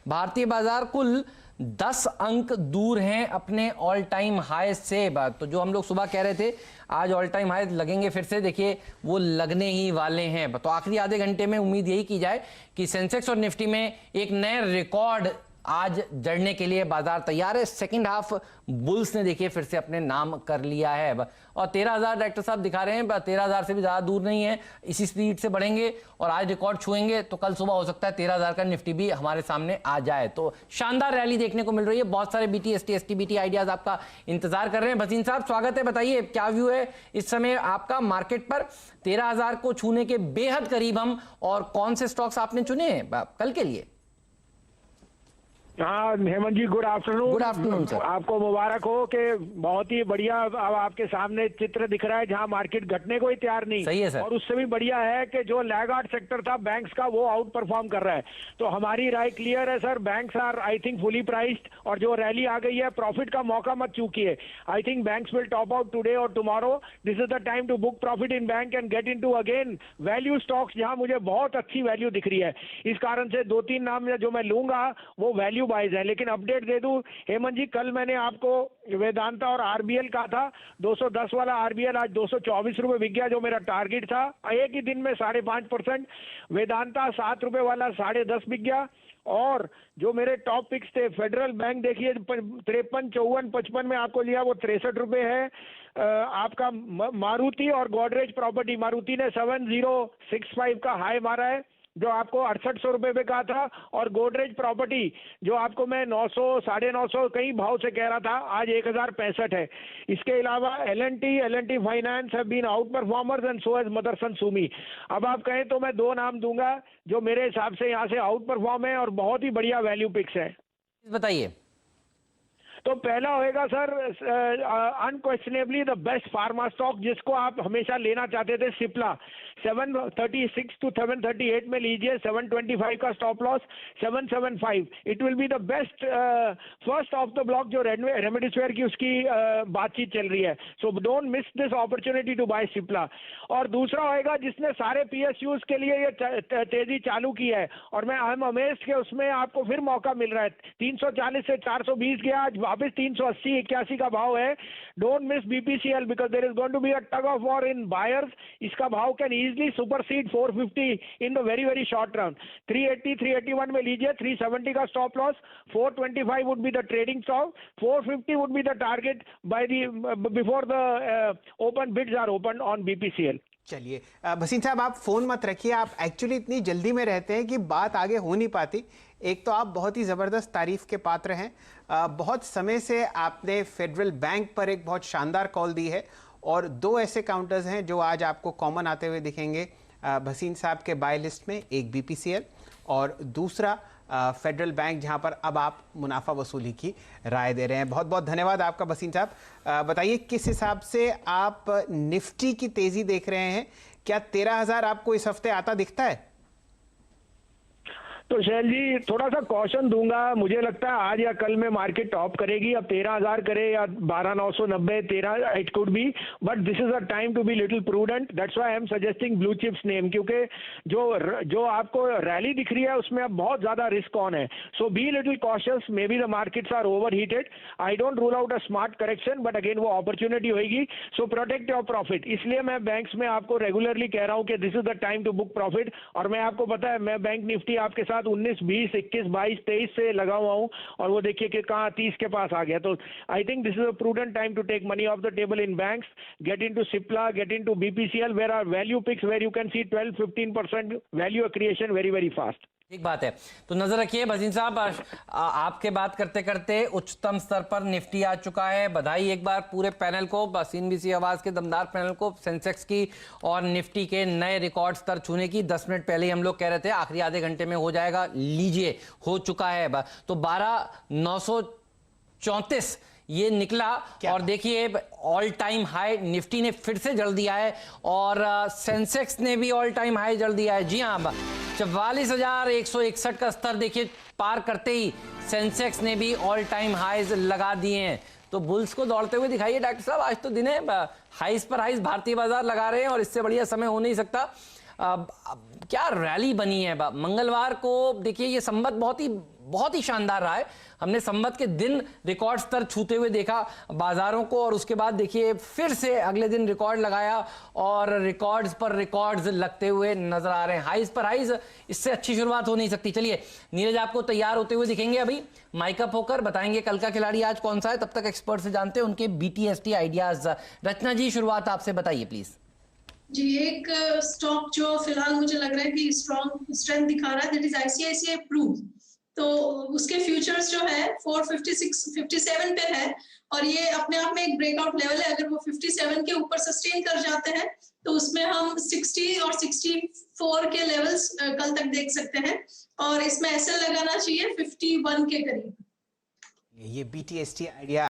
भारतीय बाजार कुल 10 अंक दूर हैं अपने ऑल टाइम हाई से। तो जो हम लोग सुबह कह रहे थे आज ऑल टाइम हाई लगेंगे फिर से, देखिए वो लगने ही वाले हैं। तो आखिरी आधे घंटे में उम्मीद यही की जाए कि सेंसेक्स और निफ्टी में एक नए रिकॉर्ड आज जड़ने के लिए बाजार तैयार है। सेकंड हाफ बुल्स ने देखिए फिर से अपने नाम कर लिया है और 13,000 डायरेक्टर साहब दिखा रहे हैं, 13,000 से भी ज़्यादा दूर नहीं है। इसी स्पीड से बढ़ेंगे और आज रिकॉर्ड छुएंगे तो कल सुबह हो सकता है 13,000 का निफ्टी भी हमारे सामने आ जाए। तो शानदार रैली देखने को मिल रही है। बहुत सारे बीटी एसटी बीटी आइडियाज आपका इंतजार कर रहे हैं। भसीन साहब स्वागत है, बताइए क्या व्यू है इस समय आपका मार्केट पर? 13,000 को छूने के बेहद करीब हम, और कौन से स्टॉक्स आपने चुने हैं कल के लिए? हाँ Hemant ji, good afternoon. Good afternoon sir. आपको मुबारक हो कि बहुत ही बढ़िया अब आपके सामने चित्र दिख रहा है जहां मार्केट घटने को ही तैयार नहीं। सही है सर। और उससे भी बढ़िया है कि जो लैगार्ड सेक्टर था बैंक्स का वो आउट परफॉर्म कर रहा है। तो हमारी राय क्लियर है sir, banks are I think fully priced और जो रैली आ गई है प्रॉफिट का मौका मत चूकिए। I think banks will top out today और tomorrow. This is the time to book profit in bank and get into again value stocks जहां मुझे बहुत अच्छी वैल्यू दिख रही है। इस कारण से 2-3 नाम जो मैं लूंगा वो वैल्यू बाइज है। लेकिन अपडेट दे दूं हेमंत जी, कल मैंने आपको वेदांता और आरबीएल कहा था, 210 वाला आरबीएल आज 224 रुपए बिक गया जो मेरा टारगेट था। एक ही दिन में 5.5%। वेदांता 7 रुपए वाला 10.5 बिक गया। और जो मेरे टॉप पिक्स थे, फेडरल बैंक देखिए 53, 54, 55 में आपको लिया वो 63 रुपए है। आपका मारुति और गोदरेज प्रॉपर्टी, मारुति ने 7065 का हाई मारा है जो आपको 6800 रुपए पे कहा था, और गोदरेज प्रॉपर्टी जो आपको मैं 900, 950 कई भाव से कह रहा था आज 1065 है। इसके अलावा L and T finance have been outperformers and so has Motherson Sumi. अब आप कहें तो मैं 2 नाम दूंगा जो मेरे हिसाब से यहाँ से आउट परफॉर्म है और बहुत ही बढ़िया वैल्यू पिक्स है। बताइए। तो पहला होएगा sir unquestionably the best pharma stock जिसको आप हमेशा लेना चाहते थे, सिप्ला। 736 to 738 में लीजिए, 725 का stop loss, 775। It will be the best first off the block जो रेमडेसिविर की उसकी बातचीत चल रही है। So don't miss this opportunity to buy Cipla. और दूसरा होएगा जिसने सारे पीएसयूज के लिए ये तेजी चालू की है और मैं आई एम अमेज्ड कि उसमें आपको फिर मौका मिल रहा है। 340 से 420 गया, आज वापस 380, 81 का भाव है। Don't miss BPCL because there is going to be a tug of war in buyers. इसका भाव can easily supersede 450 in the very very short run. 380, 381 में लीजिए, 370 का stop loss, 425 would be the trading stop, 450 would be the target by the before the open bids are open on BPCL. चलिए भसीन साहब, आप phone मत रखिए, आप actually इतनी जल्दी में रहते हैं कि बात आगे हो नहीं पाती। एक तो आप बहुत ही ज़बरदस्त तारीफ के पात्र हैं, बहुत समय से आपने फेडरल बैंक पर एक बहुत शानदार कॉल दी है, और 2 ऐसे काउंटर्स हैं जो आज आपको कॉमन आते हुए दिखेंगे भसीन साहब के बाय लिस्ट में, एक बीपीसीएल और दूसरा फेडरल बैंक, जहां पर अब आप मुनाफा वसूली की राय दे रहे हैं। बहुत बहुत धन्यवाद आपका भसीन साहब। बताइए किस हिसाब से आप निफ्टी की तेजी देख रहे हैं? क्या 13,000 आपको इस हफ्ते आता दिखता है? तो शैल जी थोड़ा सा कॉशन दूंगा, मुझे लगता है आज या कल में मार्केट टॉप करेगी। अब 13,000 करे या 12,990, 13 it could be, but this is a time to be little prudent. That's why I am suggesting blue chips name, क्योंकि जो आपको रैली दिख रही है उसमें अब बहुत ज्यादा रिस्क ऑन है। So be little cautious, maybe the markets are overheated. I don't rule out a smart correction, but again वो अपॉर्चुनिटी होगी। So protect your profit. इसलिए मैं बैंक्स में आपको रेगुलरली कह रहा हूं कि this is the time to book profit. और मैं आपको पता है मैं बैंक निफ्टी आपके साथ 19, 20, 21, 22, 23 से लगा हुआ हूं और वो देखिए कि कहां 30 के पास आ गया। तो I think this is a prudent time to take money off the table in banks, get into Cipla, get into BPCL, where are value picks where you can see 12-15% value creation very very fast. ठीक बात है। तो नजर रखिए भसीन साहब, आपके बात करते करते उच्चतम स्तर पर निफ्टी आ चुका है। बधाई एक बार पूरे पैनल को, CNBC आवाज के दमदार पैनल को, सेंसेक्स की और निफ्टी के नए रिकॉर्ड स्तर छूने की। 10 मिनट पहले ही हम लोग कह रहे थे आखिरी आधे घंटे में हो जाएगा, लीजिए हो चुका है। तो 12,934 ये निकला और देखिए ऑल टाइम हाई निफ्टी ने फिर से जड़ दिया है और सेंसेक्स ने भी ऑल टाइम हाई जड़ दिया है। जी हाँ, 44,161 का स्तर देखिए पार करते ही सेंसेक्स ने भी ऑल टाइम हाईज लगा दिए हैं। तो बुल्स को दौड़ते हुए दिखाइए डॉक्टर साहब, आज तो दिन है, हाईज पर हाईज भारतीय बाजार लगा रहे हैं और इससे बढ़िया समय हो नहीं सकता। क्या रैली बनी है। मंगलवार को देखिए ये संबत बहुत ही बहुत ही शानदार रहा है। हमने संवत के दिन रिकॉर्ड स्तर छूते हुए देखा बाजारों को, और उसके बाद देखिए फिर से अगले दिन रिकॉर्ड लगाया और रिकॉर्ड्स पर रिकॉर्ड्स लगते हुए नजर आ रहे हैं, हाईज पर हाईज। इससे अच्छी शुरुआत हो नहीं सकती। चलिए नीरज आपको तैयार होते हुए दिखेंगे, अभी माइकअप होकर बताएंगे कल का खिलाड़ी आज कौन सा है। तब तक एक्सपर्ट से जानते हैं उनके BTST आइडियाज। रचना जी शुरुआत आपसे बताइए प्लीज। जी, एक स्टॉक जो फिलहाल मुझे लग रहा है कि स्ट्रॉन्ग स्ट्रेंथ दिखा रहा है, दैट इज ICICI Pru। तो उसके फ्यूचर्स जो है 456-57 पे है, और ये अपने आप में एक ब्रेकआउट लेवल है। अगर वो 57 के ऊपर सस्टेन कर जाते हैं तो उसमें हम 60 और 64 के लेवल्स कल तक देख सकते हैं, और इसमें ऐसे लगाना चाहिए 51 के करीब। ये BTST आइडिया